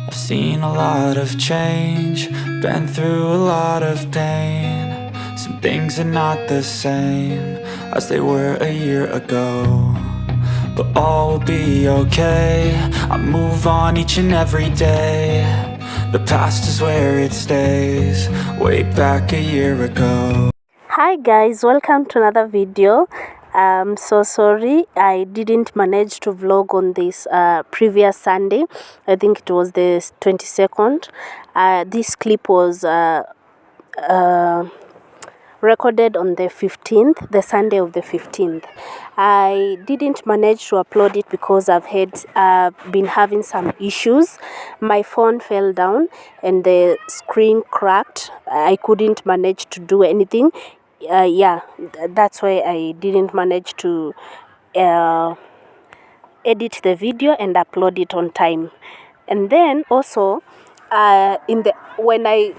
I've seen a lot of change, been through a lot of pain. Some things are not the same as they were a year ago, but all will be okay. I move on each and every day. The past is where it stays, way back a year ago. Hi guys, welcome to another video. I'm so sorry I didn't manage to vlog on this previous Sunday. I think it was the 22nd. This clip was recorded on the 15th, the Sunday of the 15th. I didn't manage to upload it because I've been having some issues. My phone fell down and the screen cracked. I couldn't manage to do anything. That's why I didn't manage to edit the video and upload it on time. And then also in the when I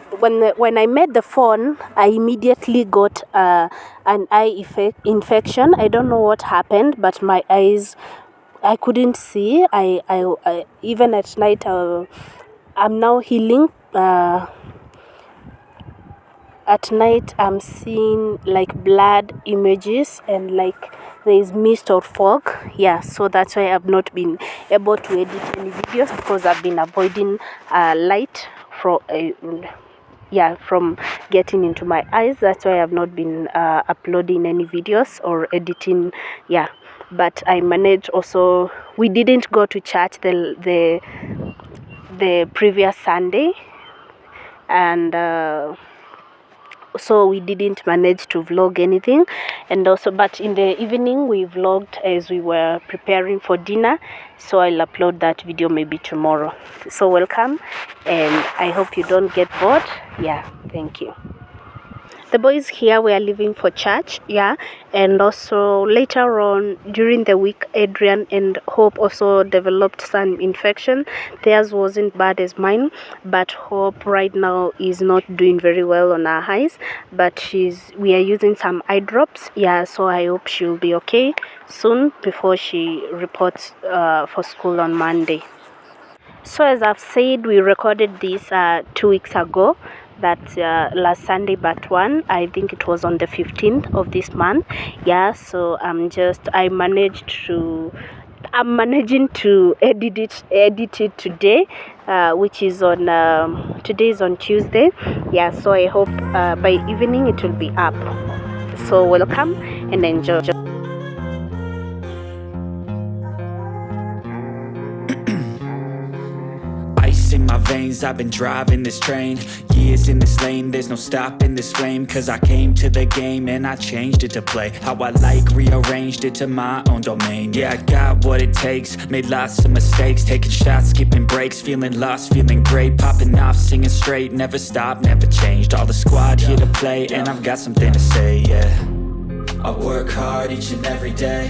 made the phone, I immediately got an eye infection. I don't know what happened, but my eyes, I couldn't see. I even at night, I'm now healing. At night I'm seeing like blood images and like there is mist or fog. Yeah, so that's why I've not been able to edit any videos, because I've been avoiding light from getting into my eyes. That's why I've not been uploading any videos or editing. Yeah, but I managed. Also, we didn't go to church the previous Sunday, and so we didn't manage to vlog anything. And also, but in the evening we vlogged as we were preparing for dinner, so I'll upload that video maybe tomorrow. So welcome, and I hope you don't get bored. Yeah, thank you. The boys here were leaving for church, yeah, and also later on during the week, Adrian and Hope also developed some infection. Theirs wasn't bad as mine, but Hope right now is not doing very well on her eyes, but we are using some eye drops, yeah, so I hope she'll be okay soon before she reports for school on Monday. So as I've said, we recorded this 2 weeks ago, that last Sunday but one. I think it was on the 15th of this month. Yeah, so I'm managing to edit it today, which is on today is on Tuesday. Yeah, so I hope by evening it will be up. So welcome and enjoy. Ice in my veins, I've been driving this train. Years in this lane, there's no stopping this flame. Cause I came to the game and I changed it to play how I like, rearranged it to my own domain. Yeah, I got what it takes, made lots of mistakes, taking shots, skipping breaks, feeling lost, feeling great, popping off, singing straight, never stopped, never changed. All the squad here to play, and I've got something to say, yeah. I work hard each and every day,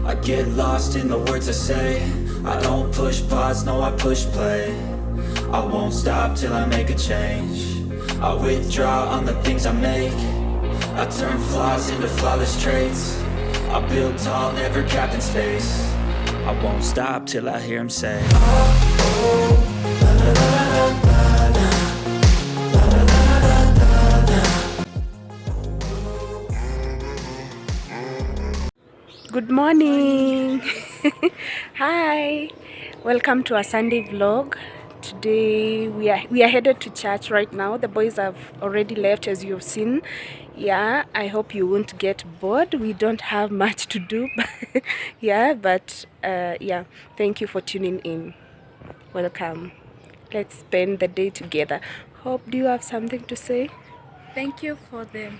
I get lost in the words I say. I don't push pause, no I push play. I won't stop till I make a change. I withdraw on the things I make. I turn flaws into flawless traits. I build tall, never capped in space. I won't stop till I hear him say, oh, la, la, la, la, la, la. Good morning. Hi, welcome to our Sunday vlog. Today we are headed to church right now. The boys have already left, as you've seen. Yeah, I hope you won't get bored. We don't have much to do. Yeah, but yeah, thank you for tuning in. Welcome. Let's spend the day together. Hope, do you have something to say? Thank you for the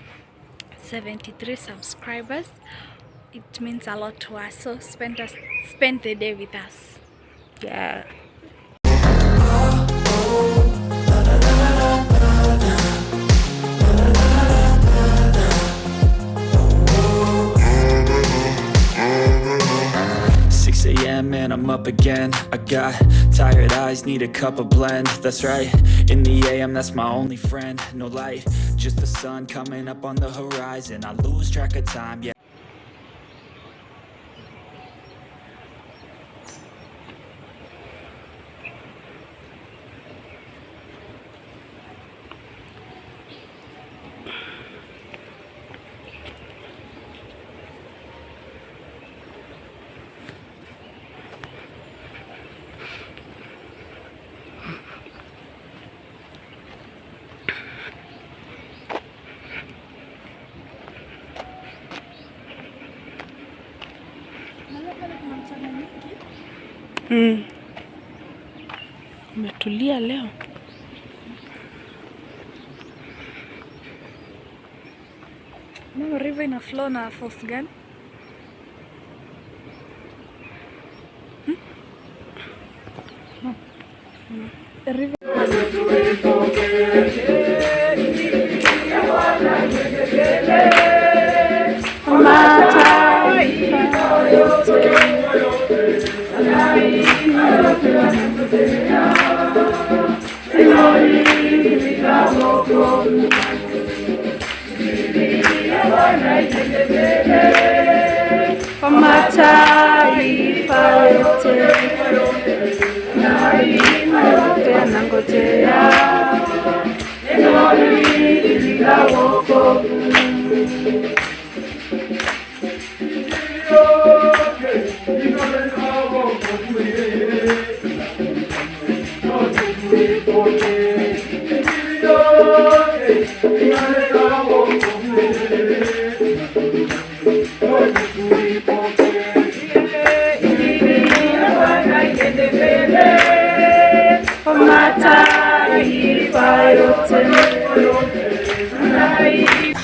73 subscribers. It means a lot to us, so spend the day with us. Yeah. A.m. and I'm up again. I got tired eyes, need a cup of blend. That's right, in the AM, that's my only friend. No light, just the sun coming up on the horizon. I lose track of time, yeah. Umetulia leo. Mama, river ina flow na force gani? Kwa mataifa yote yanangojea neno hili la wokovu.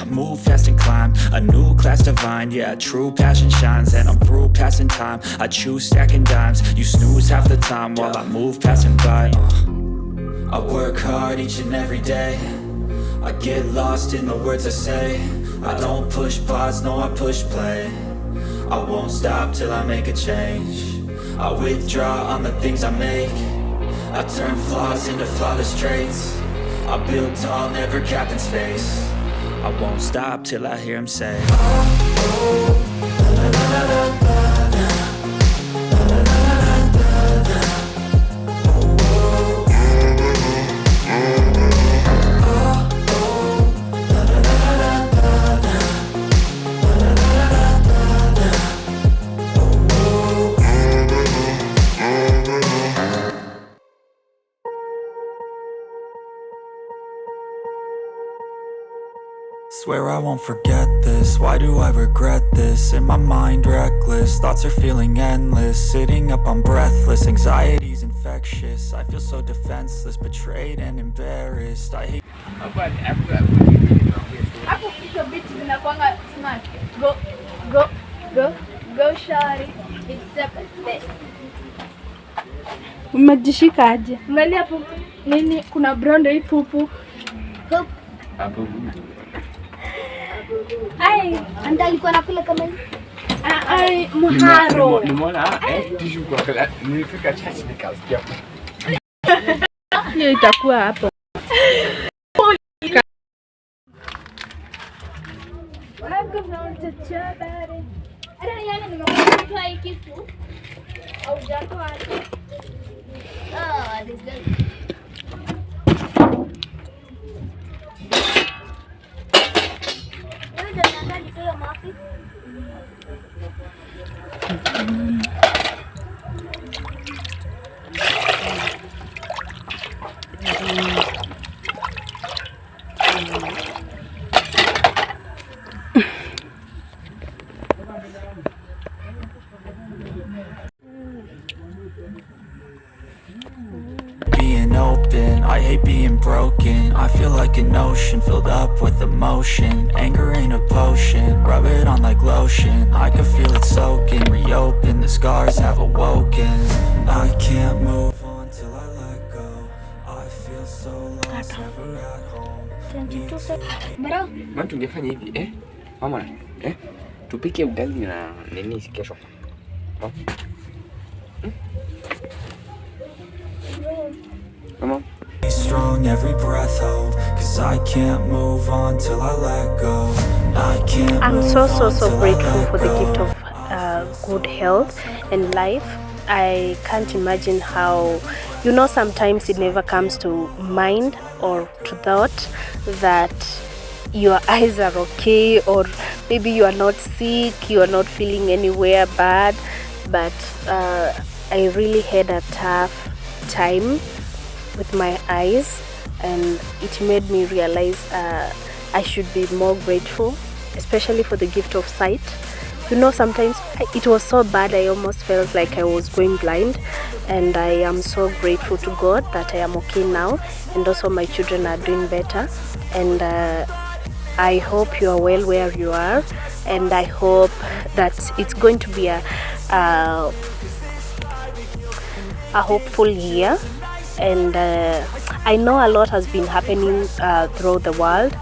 Move fast and climb a new class divine. Yeah, true passion shines and I'm through passing time. I choose stacking dimes. You snooze half the time while I move passing by. I work hard each and every day. I get lost in the words I say. I don't push pause, no, I push play. I won't stop till I make a change. I withdraw on the things I make. I turn flaws into flawless traits. I build tall, never capped in space. I won't stop till I hear him say, swear I won't forget this. Why do I regret this? In my mind reckless, thoughts are feeling endless. Sitting up, I'm breathless, anxiety's infectious. I feel so defenseless, betrayed and embarrassed. I hate Hapo hizo beats zinakuanga smart. Go shawty. It's a birthday. Umejishika aje? Angalia hapo nini, kuna brown hii pupu. Hapo. Ai, anda alikuwa anakula kama hivi. Ai, mharo. Nimeona tishu kwa kala. Nilifika chachi nikasikia. Hiyo itakuwa hapo. being open, I hate being broken. I feel like an ocean filled up with emotion. Anger ain't a potion, rub it on like lotion. I can feel it soaking, reopen, the scars have awoken. I can't move on till I let go. I feel so lost, never at home. Maana tungefanya hivi mama tupike ugali na nini kesho. Mama. Be strong, every breath hold, cause I can't move on till I let go. I can't I'm move so on till I grateful let for the go. gift of good health and life. I can't imagine how, sometimes it never comes to mind or to thought that your eyes are okay, or maybe you are not sick, you are not feeling anywhere bad, but I really had a tough time with my eyes, and it made me realize I should be more grateful, especially for the gift of sight. Sometimes it was so bad I almost felt like I was going blind, and I am so grateful to God that I am okay now, and also my children are doing better, and I hope you are well where you are, and I hope that it's going to be a hopeful year. And I know a lot has been happening throughout the world,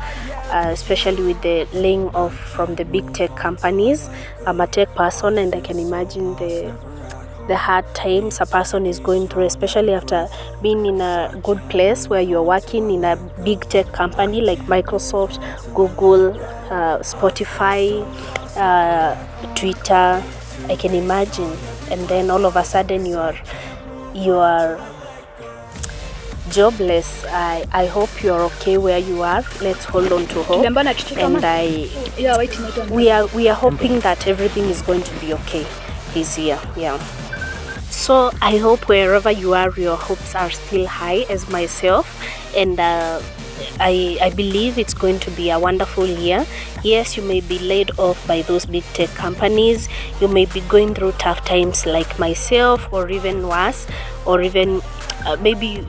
especially with the laying off from the big tech companies. I'm a tech person, and I can imagine the hard times a person is going through, especially after being in a good place where you're working in a big tech company like Microsoft, Google, Spotify, Twitter. I can imagine. And then all of a sudden you are jobless. I hope you're okay where you are. Let's hold on to hope, and we are hoping that everything is going to be okay this year. Yeah. So I hope wherever you are, your hopes are still high as myself, and I believe it's going to be a wonderful year. Yes, you may be laid off by those big tech companies. You may be going through tough times like myself, or even worse, or even maybe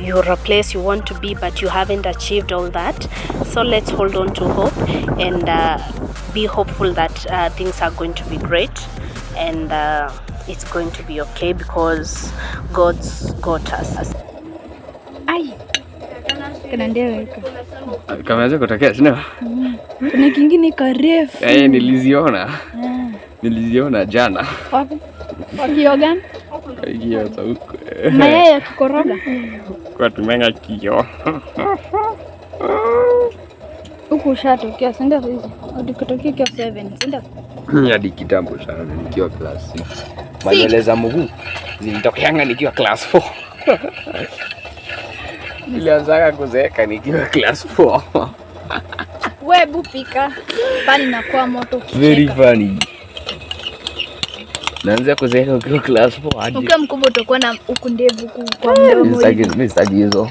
you're a place you want to be but you haven't achieved all that. So let's hold on to hope and be hopeful that things are going to be great, and it's going to be okay because God's got us. Kana ndewe Kameanza kutokea sio? Kuna kingine karefu. Niliziona jana. Wapi? Wakio gani? Hiyo huko. Mayai ya kukoroga. Kwa tumenga kio. Huko ushatokea senda hizi. Hadi kutokea kwa 7 senda. Hadi kitambo sana nikiwa class 6. Manywele za mguu zilitokeanga nikiwa class 4. Nilianza kuzeeka nikiwa class 4. Wewe bupika. Bani na kwa moto kicheka. Very funny. Naanza kuzeeka ukiwa class 4 hadi. Ukiwa mkubwa utakuwa na huku ndevu kwa mdomo. Mimi sitaki hizo.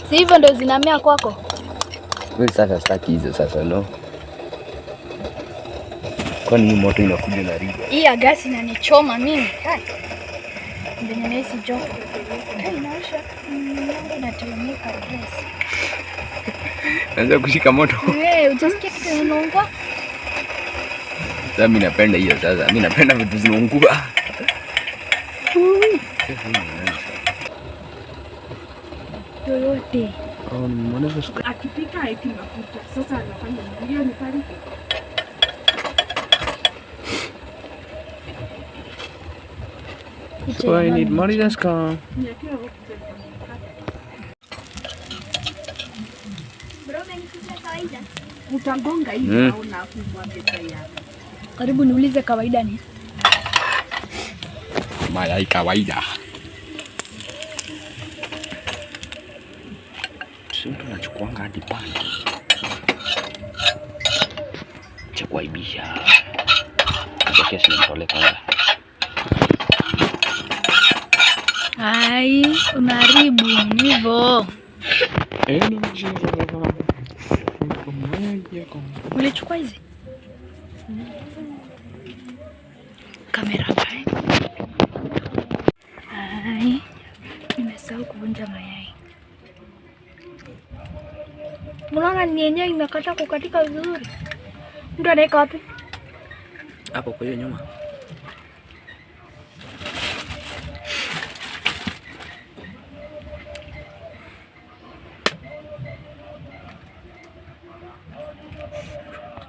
Si hivyo ndio zinamea kwako? Mimi sasa sitaki hizo sasa no. Kwani hii moto inakuja na riba. Hii ya gasi inanichoma mimi. Ndio nahisi joto. Inaosha. Inatemeka dress. Naanza kushika moto. Utasikia kitu inaungua? Sasa mimi napenda hiyo sasa. Mimi napenda vitu zinaungua. Yoyote. Akipika haiti mafuta. Sasa anafanya hiyo ni pale. So I need money that's come. Utagonga hivi au na kumwambia tayari. Karibu niulize kawaida ni? Mayai kawaida. Sio tunachukuanga hadi pande. Cha kuaibisha. Kwa kesi nitoleka. Ai, unaharibu hivyo. Ulichukua hizi? Kamera mbaya. Ai, nimesahau kuvunja mayai. Mbona ni yenyewe imekata kukatika vizuri? Mtu anaweka wapi? Hapo kwa hiyo nyuma.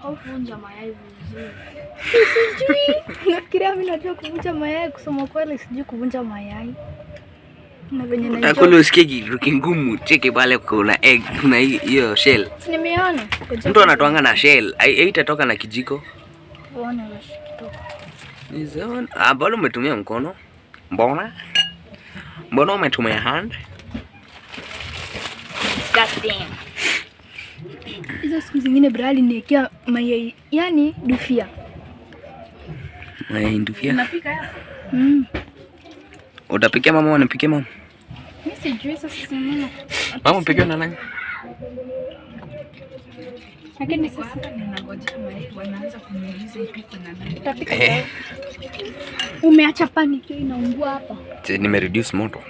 Kuvunja mayai vizuri. Sijui. Nafikiria mimi najua kuvunja mayai, kusoma kweli sijui kuvunja mayai. Na venye najua. Nakolo usikie kitu kingumu, cheke pale kuna egg, kuna hiyo shell. Si nimeona. Mtu anatoanga na shell, haitatoka na kijiko. Uone unashikitoka. Nizaona, bado umetumia mkono? Mbona umetumia hand? Disgusting. Hizo siku zingine brali niwekea mayai, yani dufia. Mayai dufia? Unapika hapa? Utapikia mama au nipikie mama? Mimi sijui sasa sema. Mama upikie na nani? Lakini sasa wanaanza kuniuliza ipikwe na nani. utapika leo. Umeacha pani ikiwa inaungua hapa. Nime reduce moto.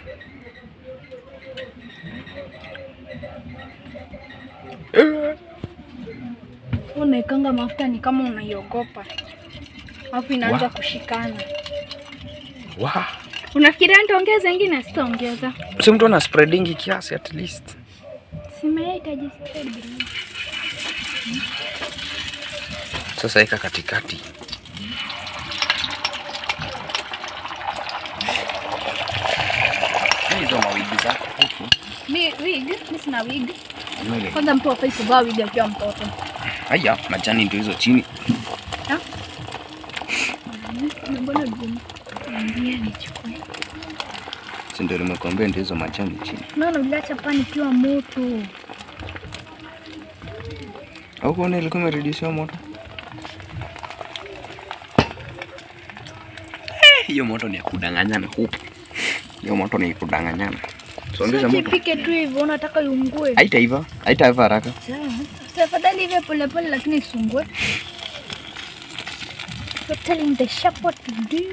Unaikanga mafuta ni kama unaiogopa. Alafu inaanza kushikana. Wow. Unafikiria nitaongeza ingine? Sitaongeza. Si mtu ana spreading kiasi at least. Simehitaji spread. Sasa eka katikati. Hizo mawigi zako huku. Wig? Mimi sina wig. Kwanza mtu hafai kuvaa wig akiwa mtoto. Haya, majani ndio hizo chini. Mbona ndio nichukue? Si ndio nimekwambia ndio hizo majani chini. Naona uliacha pani ikiwa moto. Au kuona ilikuwa imereduce moto? Hiyo moto ni ya kudanganyana huko. Hiyo moto ni kudanganyana. Songeza moto. Usipike tu hivyo, unataka iungue. Haitaiva haraka. Sawa. Tafadhali hivi pole lakini isungue. You're telling the chef what to do.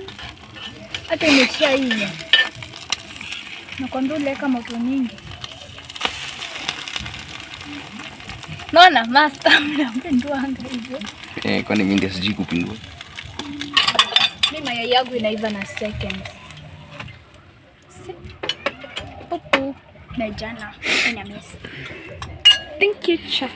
Hata imeshaiva. Nakwambia uliweka moto nyingi. Naona master mnapendwanga hivyo. Kwani mimi ndio sijui kupindua. Mimi mayai yangu inaiva na seconds. Popo na jana ina miss. Thank you chef.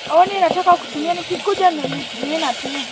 Aoni nataka kutumia nikikuja na mimi natumia.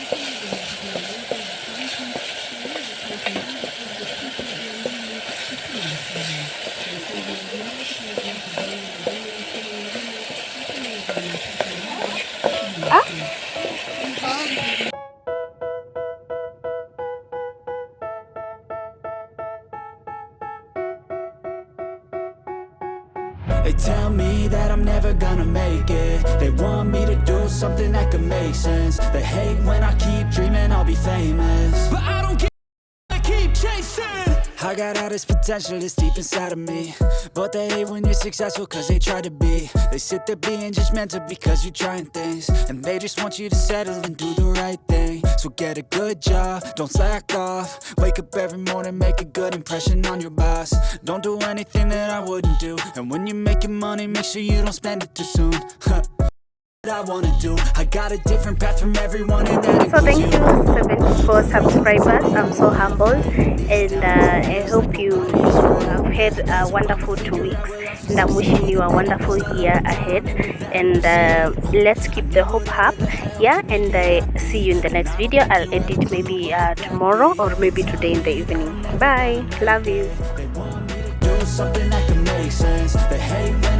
They tell me that I'm never gonna make it. They want me to do something that could make sense. They hate when I keep dreaming I'll be famous, but I don't care, I keep chasing. I got all this potential that's deep inside of me, but they hate when you're successful cause they try to be. They sit there being judgmental because you're trying things, and they just want you to settle and do the right thing. So get a good job, don't slack off. Wake up every morning, make a good impression on your boss. Don't do anything that I wouldn't do, and when you're making money, make sure you don't spend it too soon. I wanna do, I got a different path from everyone, and that So thank you 74 subscribers. I'm so humbled, and I hope you have had a wonderful 2 weeks, and I'm wishing you a wonderful year ahead, and let's keep the hope up. Yeah, and see you in the next video. I'll edit maybe tomorrow or maybe today in the evening. Bye, love you. They want me to do something that can make sense. They hate when